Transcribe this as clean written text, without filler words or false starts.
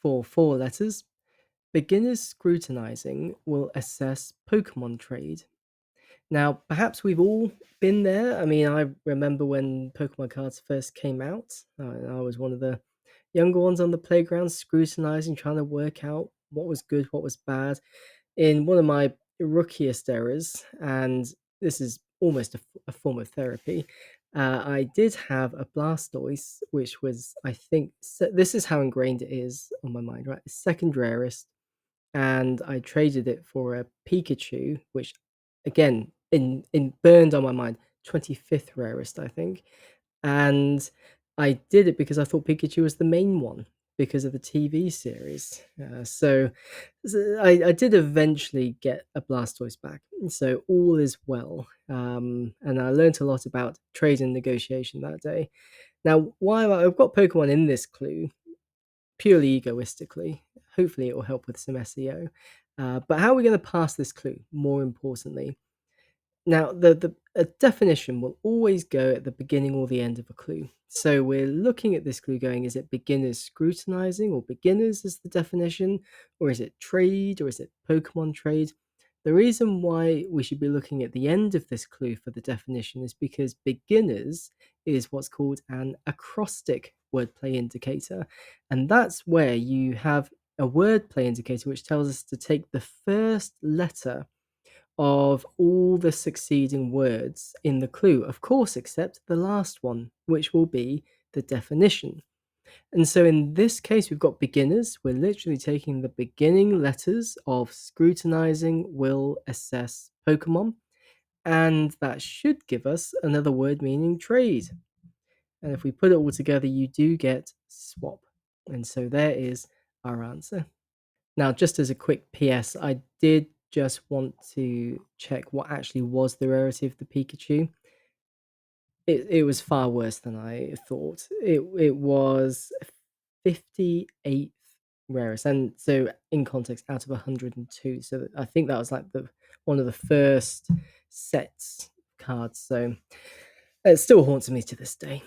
For 4 letters, beginners scrutinizing will assess Pokemon trade. Now, perhaps we've all been there. I mean, I remember when Pokemon cards first came out. I was one of the younger ones on the playground, scrutinizing, trying to work out what was good, what was bad. In one of my rookiest eras, and this is almost a form of therapy, I did have a Blastoise, which was, I think, this is how ingrained it is on my mind, right? Second rarest, and I traded it for a Pikachu, which again in burned on my mind, 25th rarest, I think. And I did it because I thought Pikachu was the main one because of the TV series. I did eventually get a Blastoise back, so all is well. And I learned a lot about trade and negotiation that day. Now, while I've got Pokemon in this clue, purely egoistically. Hopefully, it will help with some SEO. But how are we going to pass this clue? More importantly, now the a definition will always go at the beginning or the end of a clue. So we're looking at this clue going: is it beginners scrutinizing, or beginners is the definition, or is it trade, or is it Pokemon trade? The reason why we should be looking at the end of this clue for the definition is because beginners is what's called an acrostic wordplay indicator. And that's where you have a wordplay indicator which tells us to take the first letter of all the succeeding words in the clue, of course, except the last one, which will be the definition. And so in this case, we've got beginners. We're literally taking the beginning letters of scrutinizing, will, assess, Pokemon, and that should give us another word meaning trade. And if we put it all together, you do get swap. And so there is our answer. Now, just as a quick PS, I did just want to check what actually was the rarity of the Pikachu. It was far worse than I thought. It was 58th rarest, and so in context, out of 102. So I think that was like the one of the first sets cards. So it still haunts me to this day.